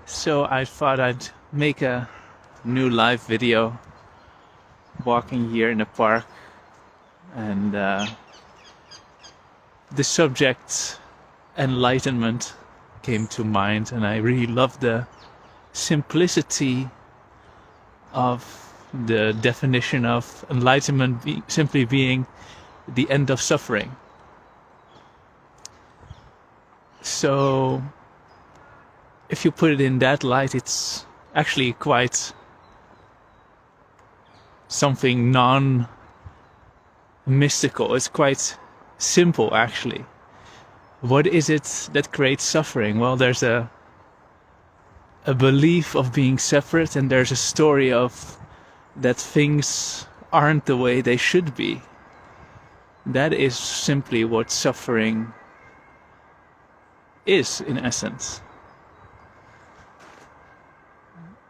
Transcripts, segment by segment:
So I thought I'd make a new live video walking here in the park, and the subject enlightenment came to mind, and I really love the simplicity of the definition of enlightenment simply being the end of suffering. So if you put it in that light, it's actually quite something non-mystical. It's quite simple, actually. What is it that creates suffering? Well, there's a belief of being separate, and there's a story of that things aren't the way they should be. That is simply what suffering is, in essence.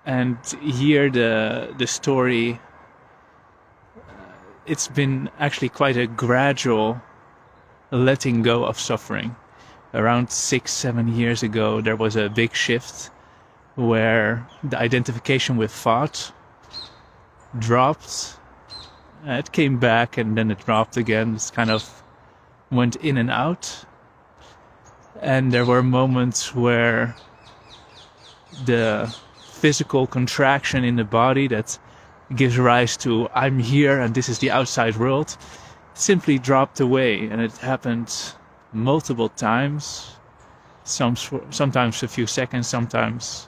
And here the story, it's been actually quite a gradual letting go of suffering. Around 6-7 years ago, there was a big shift where the identification with thought dropped. It came back and then it dropped again. It kind of went in and out. And there were moments where the physical contraction in the body that gives rise to I'm here and this is the outside world simply dropped away, and it happened multiple times, sometimes a few seconds, sometimes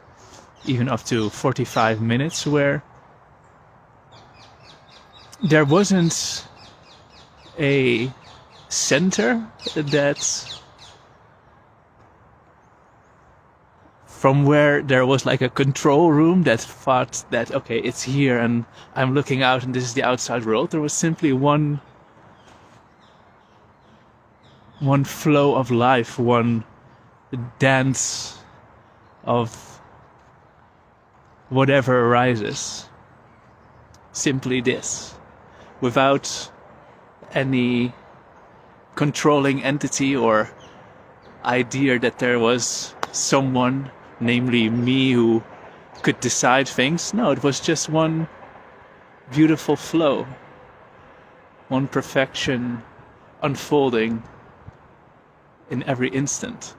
even up to 45 minutes, where there wasn't a center that from where there was like a control room that thought that, okay, it's here and I'm looking out and this is the outside world. There was simply one flow of life, one dance of whatever arises. Simply this, without any controlling entity or idea that there was someone, namely me, who could decide things. No, it was just one beautiful flow, one perfection unfolding in every instant.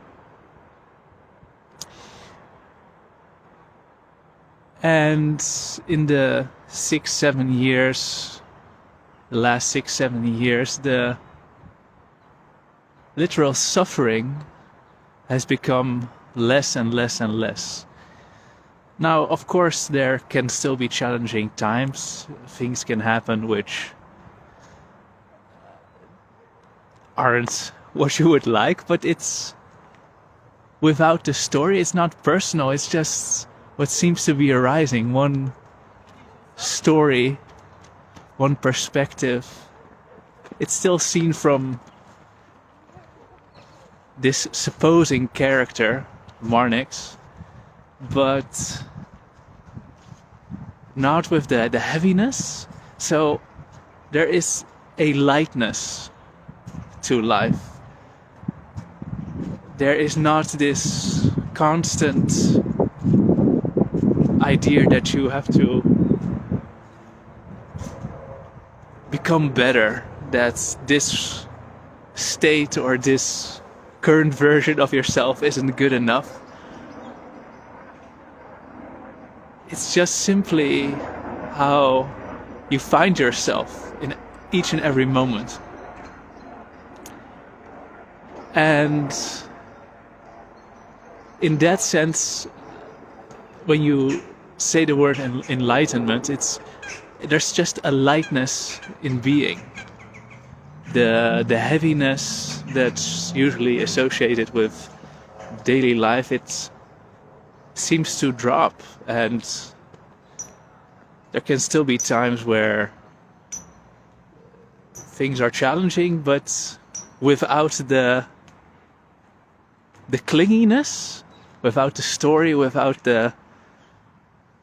And in the last 6-7 years, the literal suffering has become less and less and less. Now, of course, there can still be challenging times. Things can happen which aren't what you would like, but it's without the story. It's not personal. It's just what seems to be arising. One story, one perspective. It's still seen from this supposing character, Marnix, but not with the heaviness. So there is a lightness to life. There is not this constant idea that you have to become better, that this state or this current version of yourself isn't good enough. It's just simply how you find yourself in each and every moment. And in that sense, when you say the word enlightenment, there's just a lightness in being. The heaviness that's usually associated with daily life, it seems to drop, and there can still be times where things are challenging, but without the clinginess, without the story, without the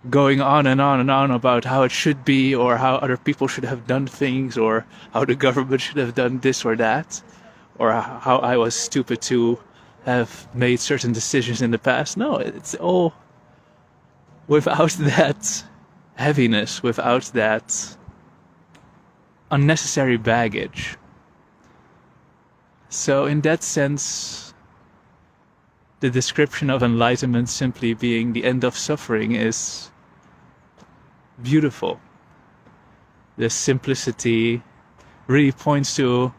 going on and on and on about how it should be, or how other people should have done things, or how the government should have done this or that, or how I was stupid to have made certain decisions in the past. No, it's all without that heaviness, without that unnecessary baggage. So in that sense, the description of enlightenment simply being the end of suffering is beautiful. The simplicity really points to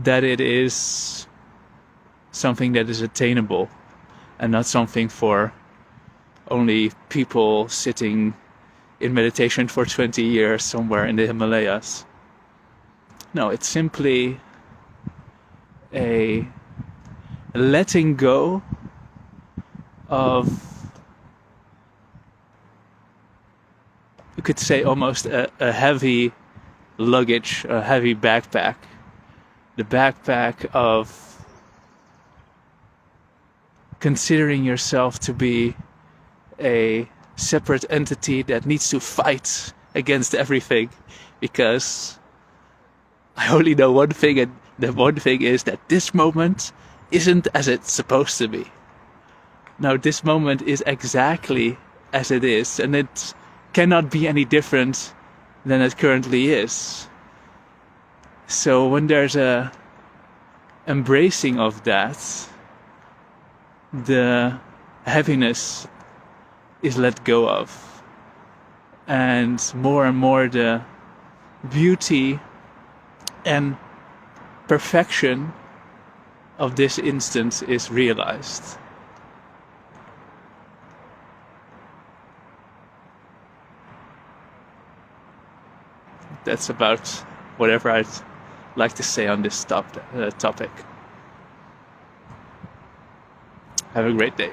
that it is something that is attainable and not something for only people sitting in meditation for 20 years somewhere in the Himalayas. No, it's simply a letting go of, you could say, almost a heavy luggage, a heavy backpack. The backpack of considering yourself to be a separate entity that needs to fight against everything, because I only know one thing, and the one thing is that this moment isn't as it's supposed to be. Now, this moment is exactly as it is, and it cannot be any different than it currently is. So when there's a embracing of that, the heaviness is let go of, and more the beauty and perfection of this instant is realized. That's about whatever I'd like to say on this topic. Have a great day.